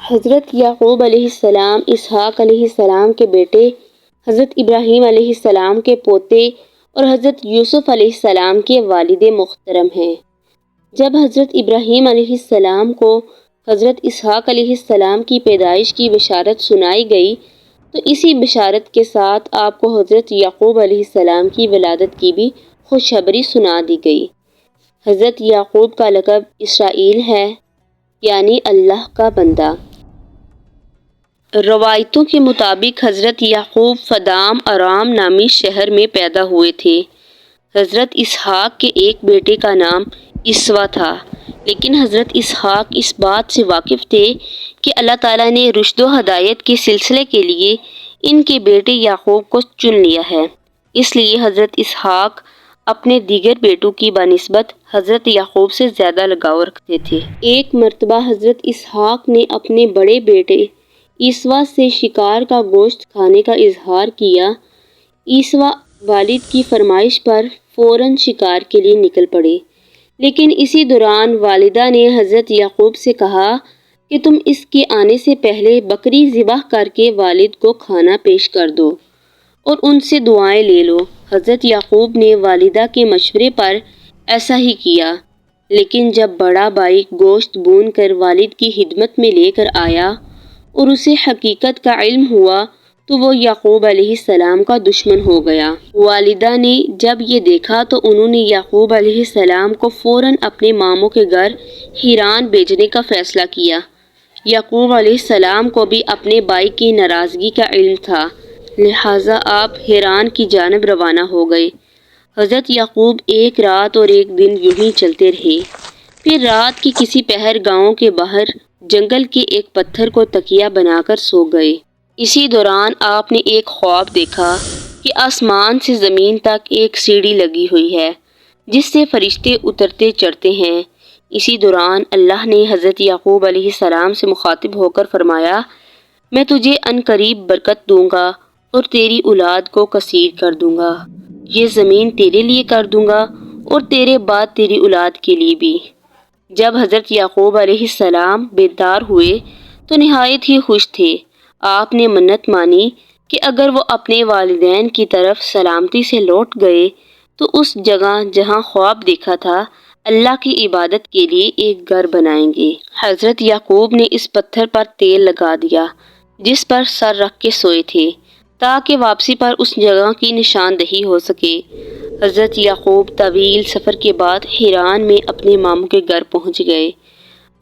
حضرت یعقوب علیہ السلام اسحاق علیہ السلام کے بیٹے، حضرت ابراہیم علیہ السلام کے پوتے اور حضرت یوسف علیہ السلام کے والد محترم ہیں۔ جب حضرت ابراہیم علیہ السلام کو حضرت اسحاق علیہ السلام کی پیدائش کی بشارت سنائی گئی تو اسی بشارت کے ساتھ آپ کو حضرت یعقوب علیہ السلام کی ولادت کی بھی خوشخبری سنا دی گئی۔ حضرت یعقوب کا لقب اسرائیل ہے، یعنی اللہ کا بندہ۔ روایتوں کے مطابق حضرت یعقوب فدام ارام نامی شہر میں پیدا ہوئے تھے۔ حضرت اسحاق کے ایک بیٹے کا نام اسوا تھا، لیکن حضرت اسحاق اس بات سے واقف تھے کہ اللہ تعالیٰ نے رشد و ہدایت کے سلسلے کے لیے ان کے بیٹے یعقوب کو چن لیا ہے، اس لیے حضرت اسحاق اپنے دیگر بیٹوں کی بنسبت حضرت یعقوب سے زیادہ لگاؤ رکھتے تھے۔ ایک مرتبہ حضرت اسحاق نے اپنے بڑے بیٹے اسوا سے شکار کا گوشت کھانے کا اظہار کیا۔ اسوا والد کی فرمائش پر فوراً شکار کے لیے نکل پڑے، لیکن اسی دوران والدہ نے حضرت یعقوب سے کہا کہ تم اس کے آنے سے پہلے بکری ذبح کر کے والد کو کھانا پیش کر دو اور ان سے دعائیں لے لو۔ حضرت یعقوب نے والدہ کے مشورے پر ایسا ہی کیا، لیکن جب بڑا بھائی گوشت بھون کر والد کی خدمت میں لے کر آیا اور اسے حقیقت کا علم ہوا تو وہ یعقوب علیہ السلام کا دشمن ہو گیا۔ والدہ نے جب یہ دیکھا تو انہوں نے یعقوب علیہ السلام کو فوراً اپنے ماموں کے گھر حران بھیجنے کا فیصلہ کیا۔ یعقوب علیہ السلام کو بھی اپنے بھائی کی ناراضگی کا علم تھا، لہٰذا آپ حران کی جانب روانہ ہو گئے۔ حضرت یعقوب ایک رات اور ایک دن یوں ہی چلتے رہے، پھر رات کی کسی پہر گاؤں کے باہر جنگل کے ایک پتھر کو تکیہ بنا کر سو گئے۔ اسی دوران آپ نے ایک خواب دیکھا کہ آسمان سے زمین تک ایک سیڑھی لگی ہوئی ہے جس سے فرشتے اترتے چڑھتے ہیں۔ اسی دوران اللہ نے حضرت یعقوب علیہ السلام سے مخاطب ہو کر فرمایا، میں تجھے عنقریب برکت دوں گا اور تیری اولاد کو کثیر کر دوں گا، یہ زمین تیرے لیے کر دوں گا اور تیرے بعد تیری اولاد کے لیے بھی۔ جب حضرت یعقوب علیہ السلام بیدار ہوئے تو نہایت ہی خوش تھے۔ آپ نے منت مانی کہ اگر وہ اپنے والدین کی طرف سلامتی سے لوٹ گئے تو اس جگہ جہاں خواب دیکھا تھا اللہ کی عبادت کے لیے ایک گھر بنائیں گے۔ حضرت یعقوب نے اس پتھر پر تیل لگا دیا جس پر سر رکھ کے سوئے تھے تاکہ واپسی پر اس جگہ کی نشاندہی ہو سکے۔ حضرت یعقوب طویل سفر کے بعد حران میں اپنے ماموں کے گھر پہنچ گئے۔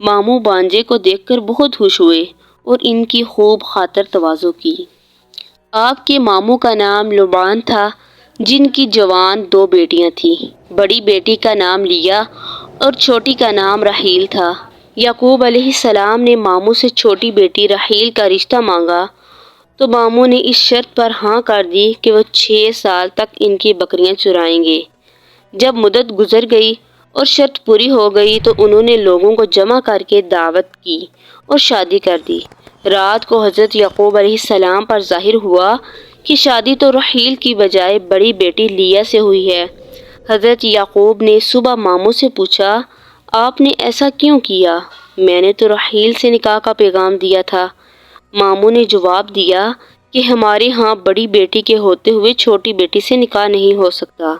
ماموں بانجے کو دیکھ کر بہت خوش ہوئے اور ان کی خوب خاطر تواضع کی۔ آپ کے ماموں کا نام لبان تھا، جن کی جوان دو بیٹیاں تھیں۔ بڑی بیٹی کا نام لیا اور چھوٹی کا نام راحیل تھا۔ یعقوب علیہ السلام نے ماموں سے چھوٹی بیٹی راحیل کا رشتہ مانگا تو ماموں نے اس شرط پر ہاں کر دی کہ وہ 6 سال تک ان کی بکریاں چرائیں گے۔ جب مدت گزر گئی اور شرط پوری ہو گئی تو انہوں نے لوگوں کو جمع کر کے دعوت کی اور شادی کر دی۔ رات کو حضرت یعقوب علیہ السلام پر ظاہر ہوا کہ شادی تو راحیل کی بجائے بڑی بیٹی لیا سے ہوئی ہے۔ حضرت یعقوب نے صبح ماموں سے پوچھا، آپ نے ایسا کیوں کیا؟ میں نے تو راحیل سے نکاح کا پیغام دیا تھا۔ ماموں نے جواب دیا کہ ہمارے ہاں بڑی بیٹی کے ہوتے ہوئے چھوٹی بیٹی سے نکاح نہیں ہو سکتا۔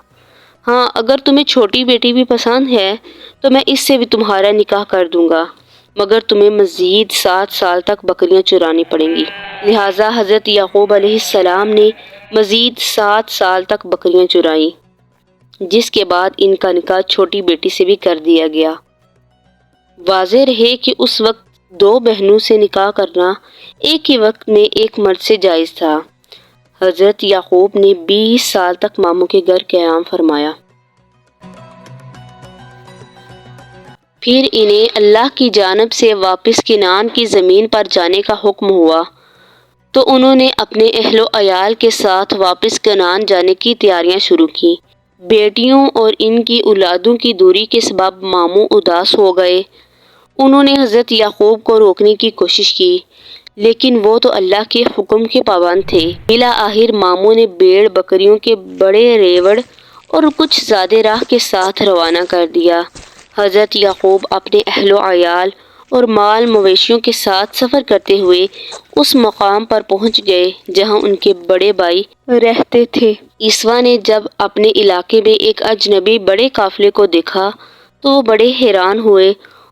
ہاں، اگر تمہیں چھوٹی بیٹی بھی پسند ہے تو میں اس سے بھی تمہارا نکاح کر دوں گا، مگر تمہیں مزید 7 سال تک بکریاں چرانی پڑیں گی۔ لہٰذا حضرت یعقوب علیہ السلام نے مزید 7 سال تک بکریاں چرائیں، جس کے بعد ان کا نکاح چھوٹی بیٹی سے بھی کر دیا گیا۔ واضح رہے کہ اس وقت 2 بہنوں سے نکاح کرنا ایک ہی وقت میں ایک مرد سے جائز تھا۔ حضرت یعقوب نے 20 سال تک ماموں کے گھر قیام فرمایا۔ پھر انہیں اللہ کی جانب سے واپس کنعان کی زمین پر جانے کا حکم ہوا تو انہوں نے اپنے اہل و عیال کے ساتھ واپس کنعان جانے کی تیاریاں شروع کی۔ بیٹیوں اور ان کی اولادوں کی دوری کے سبب ماموں اداس ہو گئے۔ انہوں نے حضرت یعقوب کو روکنے کی کوشش کی، لیکن وہ تو اللہ کے حکم کے پابند تھے۔ بالآخر ماموں نے بھیڑ بکریوں کے بڑے ریوڑ اور کچھ زیادہ راہ کے ساتھ روانہ کر دیا۔ حضرت یعقوب اپنے اہل و عیال اور مال مویشیوں کے ساتھ سفر کرتے ہوئے اس مقام پر پہنچ گئے جہاں ان کے بڑے بھائی رہتے تھے۔ عیسیٰ نے جب اپنے علاقے میں ایک اجنبی بڑے قافلے کو دیکھا تو وہ بڑے حیران ہوئے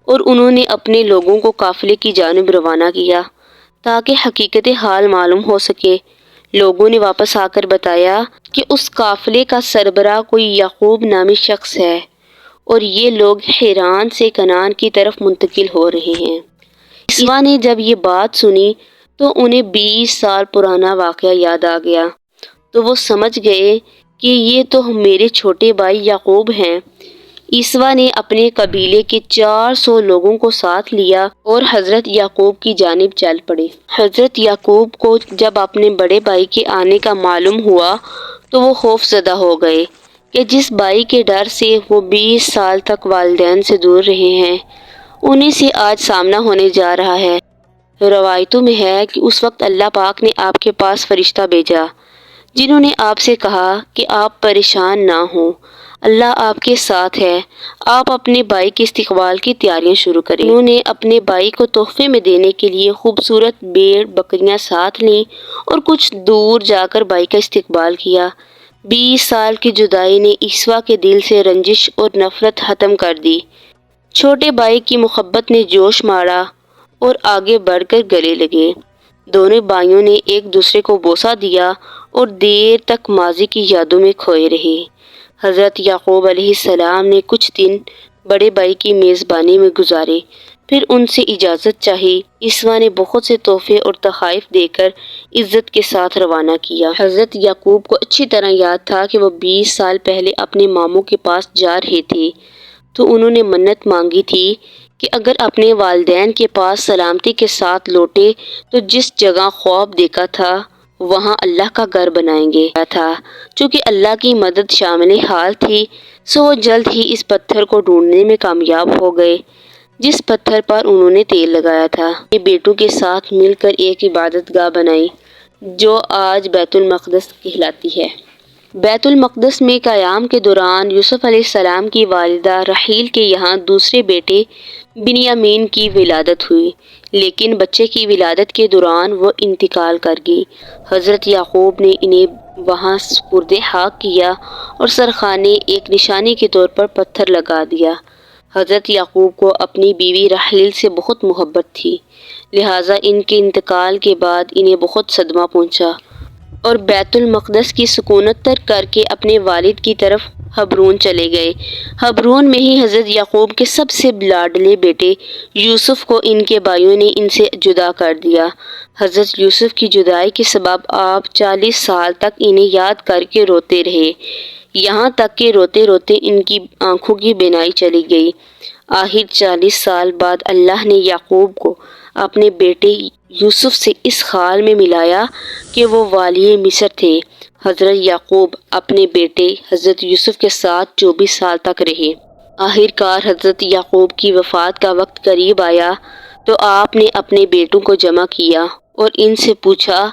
اور انہوں نے اپنے لوگوں کو قافلے کی جانب روانہ کیا تاکہ حقیقت حال معلوم ہو سکے۔ لوگوں نے واپس آ کر بتایا کہ اس قافلے کا سربراہ کوئی یعقوب نامی شخص ہے اور یہ لوگ حیران سے کنعان کی طرف منتقل ہو رہے ہیں۔ عیسیٰ نے جب یہ بات سنی تو انہیں 20 سال پرانا واقعہ یاد آ گیا، تو وہ سمجھ گئے کہ یہ تو میرے چھوٹے بھائی یعقوب ہیں۔ عیسیٰ نے اپنے قبیلے کے 400 لوگوں کو ساتھ لیا اور حضرت یعقوب کی جانب چل پڑے۔ حضرت یعقوب کو جب اپنے بڑے بھائی کے آنے کا معلوم ہوا تو وہ خوف زدہ ہو گئے کہ جس بھائی کے ڈر سے وہ 20 سال تک والدین سے دور رہے ہیں، انہیں سے آج سامنا ہونے جا رہا ہے۔ روایتوں میں ہے کہ اس وقت اللہ پاک نے آپ کے پاس فرشتہ بھیجا جنہوں نے آپ سے کہا کہ آپ پریشان نہ ہوں، اللہ آپ کے ساتھ ہے، آپ اپنے بھائی کے استقبال کی تیاریاں شروع کریں۔ انہوں نے اپنے بھائی کو تحفے میں دینے کے لیے خوبصورت بھیڑ بکریاں ساتھ لیں اور کچھ دور جا کر بھائی کا استقبال کیا۔ 20 سال کی جدائی نے عیسیٰ کے دل سے رنجش اور نفرت ختم کر دی۔ چھوٹے بھائی کی محبت نے جوش مارا اور آگے بڑھ کر گلے لگے۔ دونوں بھائیوں نے ایک دوسرے کو بوسہ دیا اور دیر تک ماضی کی یادوں میں کھوئے رہے۔ حضرت یعقوب علیہ السلام نے کچھ دن بڑے بھائی کی میزبانی میں گزارے، پھر ان سے اجازت چاہی۔ عیسیٰ نے بہت سے تحفے اور تحائف دے کر عزت کے ساتھ روانہ کیا۔ حضرت یعقوب کو اچھی طرح یاد تھا کہ وہ 20 سال پہلے اپنے ماموں کے پاس جا رہے تھے، تو انہوں نے منت مانگی تھی کہ اگر اپنے والدین کے پاس سلامتی کے ساتھ لوٹے تو جس جگہ خواب دیکھا تھا وہاں اللہ کا گھر بنائیں گے تھا۔ چونکہ اللہ کی مدد شامل حال تھی سو وہ جلد ہی اس پتھر کو ڈھونڈنے میں کامیاب ہو گئے جس پتھر پر انہوں نے تیل لگایا تھا۔ اپنے بیٹوں کے ساتھ مل کر ایک عبادت گاہ بنائی جو آج بیت المقدس کہلاتی ہے۔ بیت المقدس میں قیام کے دوران یوسف علیہ السلام کی والدہ رحیل کے یہاں دوسرے بیٹے بنیامین کی ولادت ہوئی، لیکن بچے کی ولادت کے دوران وہ انتقال کر گئی۔ حضرت یعقوب نے انہیں وہاں سپرد خاک کیا اور سرخانے ایک نشانی کے طور پر پتھر لگا دیا۔ حضرت یعقوب کو اپنی بیوی رحیل سے بہت محبت تھی، لہٰذا ان کے انتقال کے بعد انہیں بہت صدمہ پہنچا اور بیت المقدس کی سکونت ترک کر کے اپنے والد کی طرف حبرون چلے گئے۔ حبرون میں ہی حضرت یعقوب کے سب سے لاڈلے بیٹے یوسف کو ان کے بھائیوں نے ان سے جدا کر دیا۔ حضرت یوسف کی جدائی کے سبب آپ 40 سال تک انہیں یاد کر کے روتے رہے، یہاں تک کہ روتے روتے ان کی آنکھوں کی بینائی چلی گئی۔ آخر 40 سال بعد اللہ نے یعقوب کو اپنے بیٹے یوسف سے اس حال میں ملایا کہ وہ والی مصر تھے۔ حضرت یعقوب اپنے بیٹے حضرت یوسف کے ساتھ 24 سال تک رہے۔ آخر کار حضرت یعقوب کی وفات کا وقت قریب آیا تو آپ نے اپنے بیٹوں کو جمع کیا اور ان سے پوچھا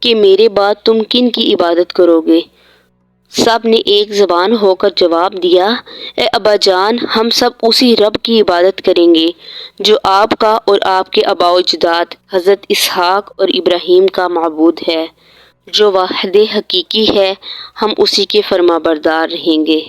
کہ میرے بعد تم کن کی عبادت کرو گے؟ سب نے ایک زبان ہو کر جواب دیا، اے ابا جان، ہم سب اسی رب کی عبادت کریں گے جو آپ کا اور آپ کے آباء و اجداد حضرت اسحاق اور ابراہیم کا معبود ہے، جو واحد حقیقی ہے، ہم اسی کے فرما بردار رہیں گے۔